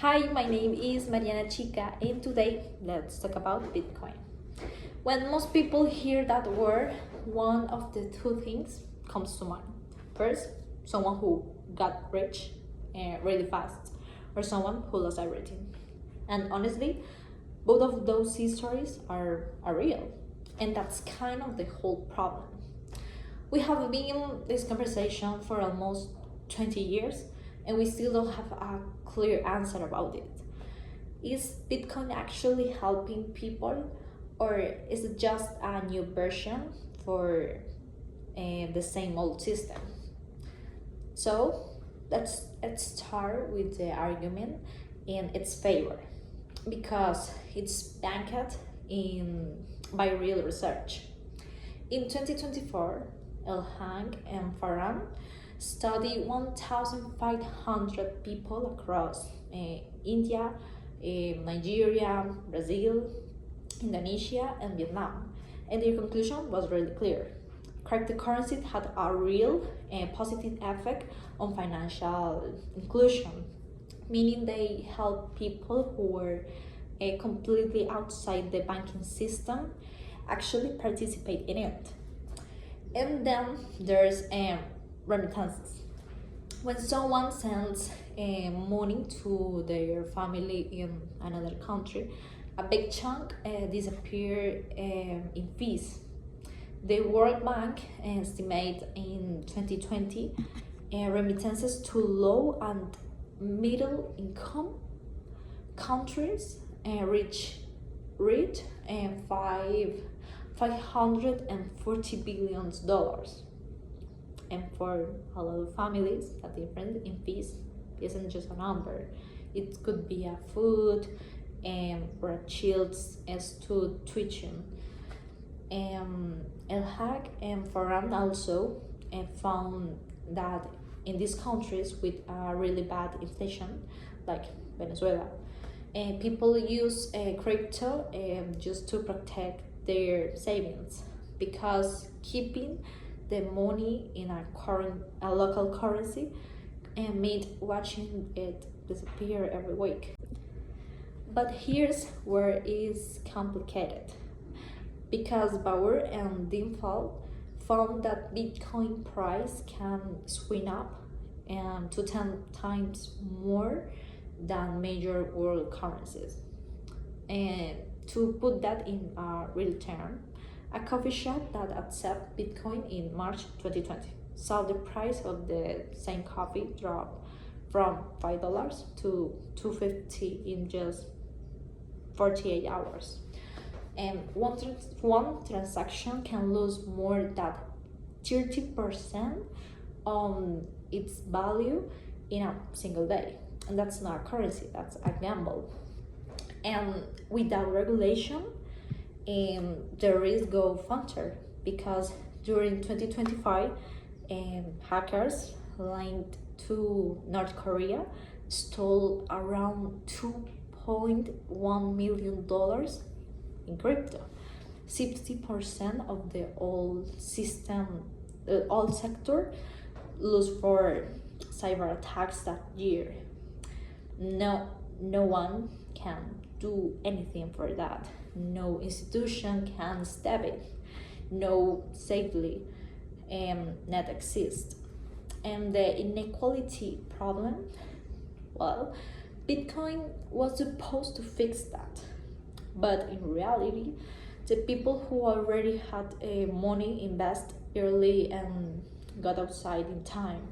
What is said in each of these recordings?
Hi, my name is Mariana Chica, and today let's talk about Bitcoin. When most people hear that word, one of the two things comes to mind. First, someone who got rich really fast, or someone who lost everything. And honestly, both of those histories are real, and that's kind of the whole problem. We have been in this conversation for almost 20 years, and we still don't have a clear answer about it. Is Bitcoin actually helping people, or is it just a new version for the same old system? So let's start with the argument in its favor because it's backed in by real research. In 2024, Elhang and Farhan studied 1,500 people across India, Nigeria, Brazil, Indonesia, and Vietnam. And their conclusion was really clear. Cryptocurrencies had a real and positive effect on financial inclusion, meaning they help people who were completely outside the banking system actually participate in it. And then there's remittances. When someone sends money to their family in another country, a big chunk disappear in fees. The World Bank estimate in 2020 remittances to low and middle income countries reach 540 billion dollars, and for a lot of families that difference in fees isn't just a number. It could be a food or a child's tuition. El Hag and Farhan also found that in these countries with really bad inflation, like Venezuela, people use crypto just to protect their savings, because keeping the money in a local currency made watching it disappear every week. But here's where it is complicated, because Bauer and Dimfall found that Bitcoin price can swing up to 10 times more than major world currencies. And to put that in a real term, a coffee shop that accepted Bitcoin in March 2020 saw the price of the same coffee drop from $5 to $2.50 in just 48 hours. And one transaction can lose more than 30% on its value in a single day. And that's not a currency, that's a gamble. And without regulation, the risk go further, because during 2025, hackers linked to North Korea stole around $2.1 million in crypto. 60% of the old sector lost for cyber attacks that year. No one can do anything for that. No institution can stop it. No safely net exists. And the inequality problem, well, Bitcoin was supposed to fix that, but in reality, the people who already had money invest early and got outside in time.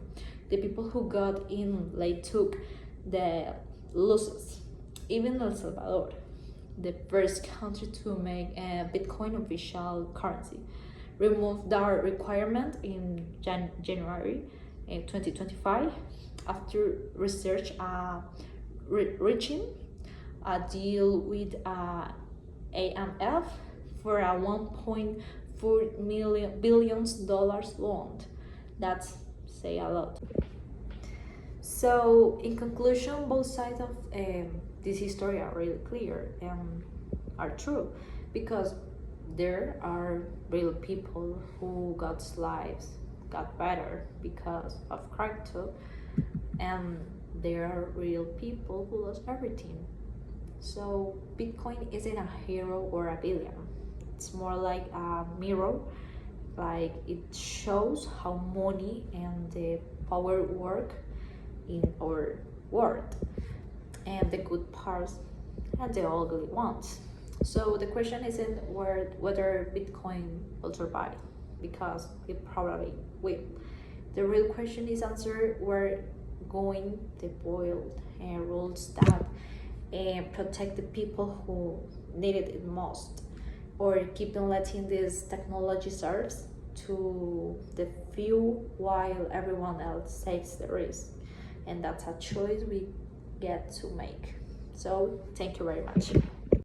The people who got in late took the losses. Even El Salvador, the first country to make a Bitcoin official currency, removed that requirement in January 2025 after research reaching a deal with AMF for a $1.4 billion loan. That's say a lot. So, in conclusion, both sides of this history are really clear and are true, because there are real people who got lives got better because of crypto, and there are real people who lost everything. So Bitcoin isn't a hero or a villain. It's more like a mirror. Like it shows how money and the power work in our world, and the good parts and the ugly ones. So the question isn't whether Bitcoin will survive, because it probably will. The real question is answered where going the boiled rules that protect the people who need it most, or keeping letting this technology serves to the few while everyone else takes the risk. And that's a choice we get to make. So thank you very much.